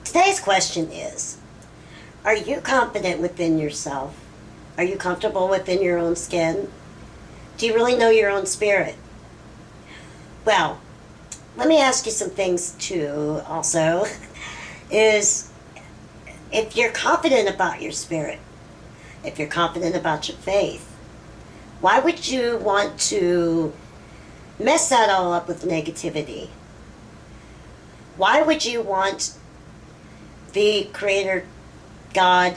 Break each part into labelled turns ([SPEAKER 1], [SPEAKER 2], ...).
[SPEAKER 1] Today's question is, are you confident within yourself? Are you comfortable within your own skin? Do you really know your own spirit? Well, let me ask you some things too also. Is if you're confident about your spirit, if you're confident about your faith, why would you want to mess that all up with negativity? Why would you want the Creator, God,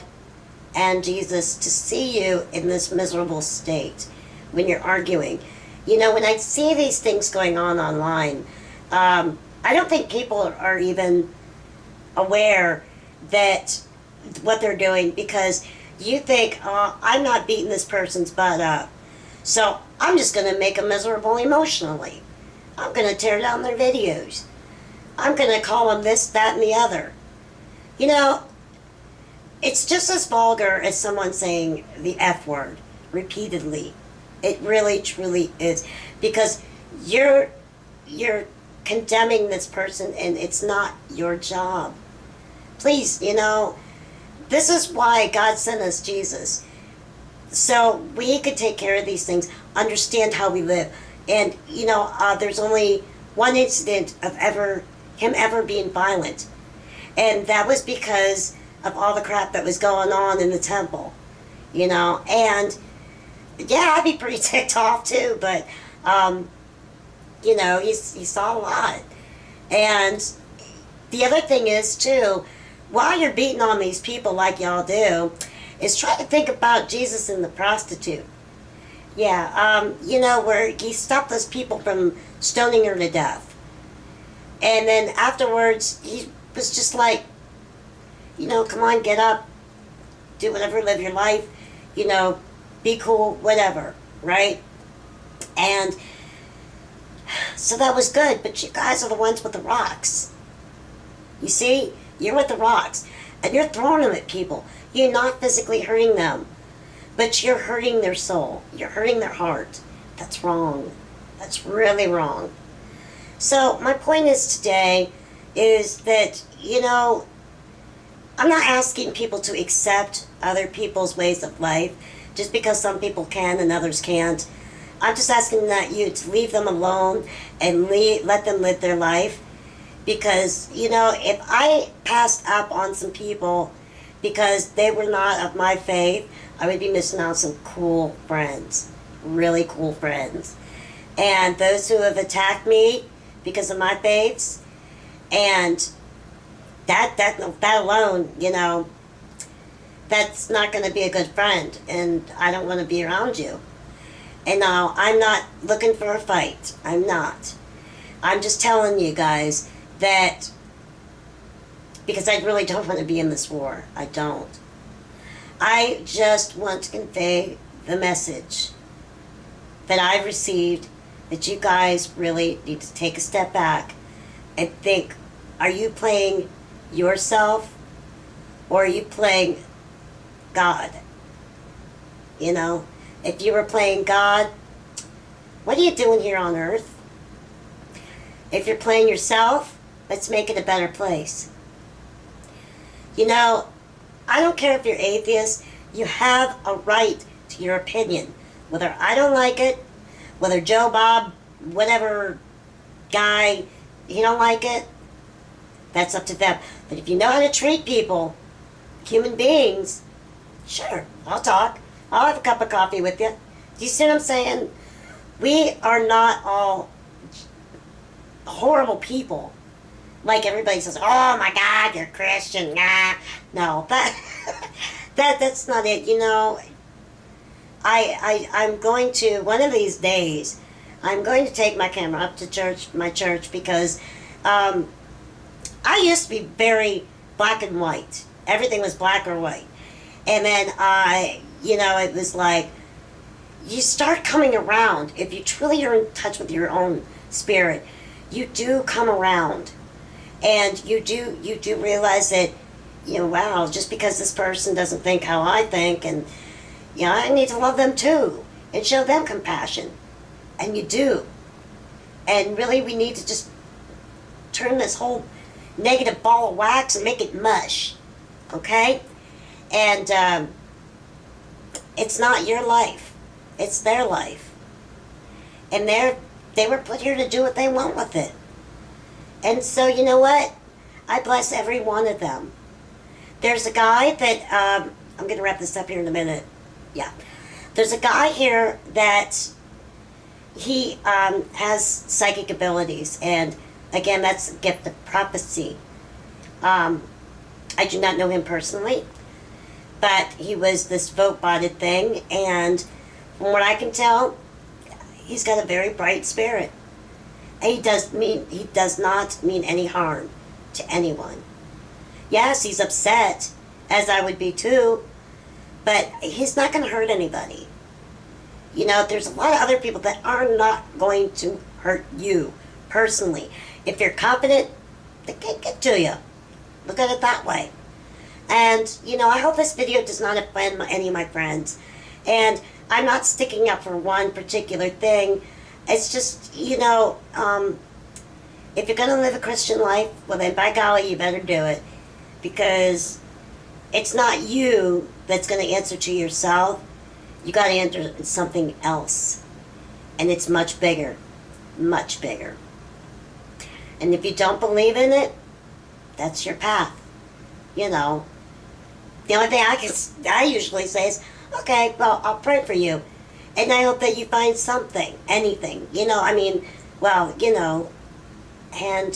[SPEAKER 1] and Jesus to see you in this miserable state when you're arguing? You know, when I see these things going on online, I don't think people are even aware that what they're doing, because you think, oh, I'm not beating this person's butt up, so I'm just going to make them miserable emotionally. I'm going to tear down their videos. I'm going to call them this, that, and the other. You know, it's just as vulgar as someone saying the F word repeatedly. It really, truly is. Because you're condemning this person, and it's not your job. Please, you know, this is why God sent us Jesus. So we could take care of these things, understand how we live. And, you know, there's only one incident of him ever being violent. And that was because of all the crap that was going on in the temple, you know. And, yeah, I'd be pretty ticked off too, but, you know, he saw a lot. And the other thing is, too, while you're beating on these people like y'all do, is try to think about Jesus and the prostitute. Yeah, you know, where he stopped those people from stoning her to death. And then afterwards, he was just like, you know, come on, get up, do whatever, live your life, you know, be cool, whatever, right? And so that was good, but you guys are the ones with the rocks. You see, you're with the rocks, and you're throwing them at people. You're not physically hurting them, but you're hurting their soul. You're hurting their heart. That's wrong. That's really wrong. So my point is today is that, you know, I'm not asking people to accept other people's ways of life just because some people can and others can't. I'm just asking that you to leave them alone and let them live their life. Because, you know, if I passed up on some people because they were not of my faith, I would be missing out on some cool friends. Really cool friends. And those who have attacked me because of my faiths, and that alone, you know, that's not going to be a good friend, and I don't want to be around you. And now, I'm not looking for a fight. I'm not. I'm just telling you guys that, because I really don't want to be in this war. I don't. I just want to convey the message that I've received, that you guys really need to take a step back and think, are you playing yourself or are you playing God? You know, if you were playing God, what are you doing here on earth? If you're playing yourself, let's make it a better place. You know, I don't care if you're atheist, you have a right to your opinion. Whether I don't like it, whether Joe Bob, whatever guy, he don't like it, that's up to them. But if you know how to treat people, human beings, sure, I'll talk. I'll have a cup of coffee with you. Do you see what I'm saying? We are not all horrible people. Like everybody says, oh my God, you're Christian. Nah. No, that's not it. You know, I'm going to, one of these days, I'm going to take my camera up to my church, because I used to be very black and white. Everything was black or white. And then you know, it was like, you start coming around. If you truly are in touch with your own spirit, you do come around. And you do realize that, you know, wow, just because this person doesn't think how I think, and, you know, I need to love them too, and show them compassion. And you do. And really, we need to just turn this whole negative ball of wax and make it mush. Okay? And it's not your life. It's their life. And they were put here to do what they want with it. And so, you know what? I bless every one of them. There's a guy that, I'm going to wrap this up here in a minute. Yeah. There's a guy here that he has psychic abilities. And again, that's a gift of prophecy. I do not know him personally, but he was this vote-botted thing. And from what I can tell, he's got a very bright spirit. And he does not mean any harm to anyone. Yes, he's upset, as I would be too, but he's not going to hurt anybody. You know, there's a lot of other people that are not going to hurt you personally. If you're confident, they can't get to you. Look at it that way. And, you know, I hope this video does not offend any of my friends. And I'm not sticking up for one particular thing. It's just, you know, if you're going to live a Christian life, well then by golly, you better do it. Because it's not you that's going to answer to yourself. You got to answer something else. And it's much bigger. Much bigger. And if you don't believe in it, that's your path. You know. The only thing I usually say is, okay, well, I'll pray for you. And I hope that you find something, anything, you know, I mean, well, you know, and,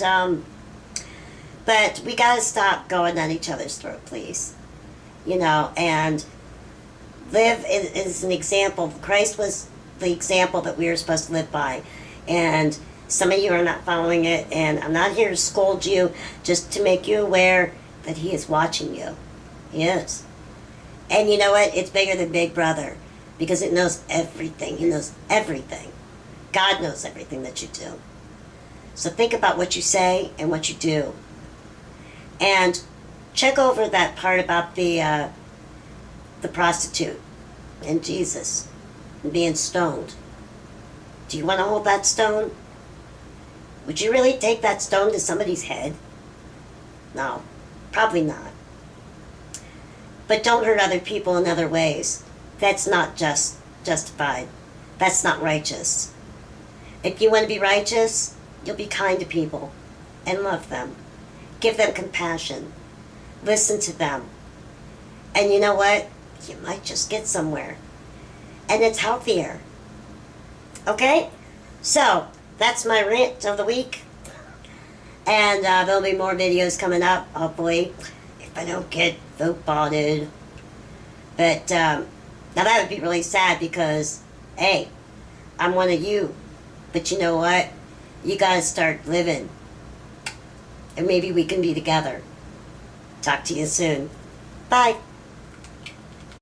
[SPEAKER 1] but we gotta stop going at each other's throat, please, you know, and live is an example. Christ was the example that we were supposed to live by, and some of you are not following it, and I'm not here to scold you, just to make you aware that he is watching you. He is. And you know what? It's bigger than Big Brother. Because it knows everything. It knows everything. God knows everything that you do. So think about what you say and what you do. And check over that part about the prostitute and Jesus and being stoned. Do you want to hold that stone? Would you really take that stone to somebody's head? No, probably not. But don't hurt other people in other ways. That's not justified. That's not righteous. If you want to be righteous, you'll be kind to people and love them. Give them compassion. Listen to them. And you know what? You might just get somewhere. And it's healthier. Okay? So, that's my rant of the week. And there'll be more videos coming up, hopefully, if I don't get vote-botted. But, now that would be really sad because, hey, I'm one of you. But you know what? You gotta start living. And maybe we can be together. Talk to you soon. Bye.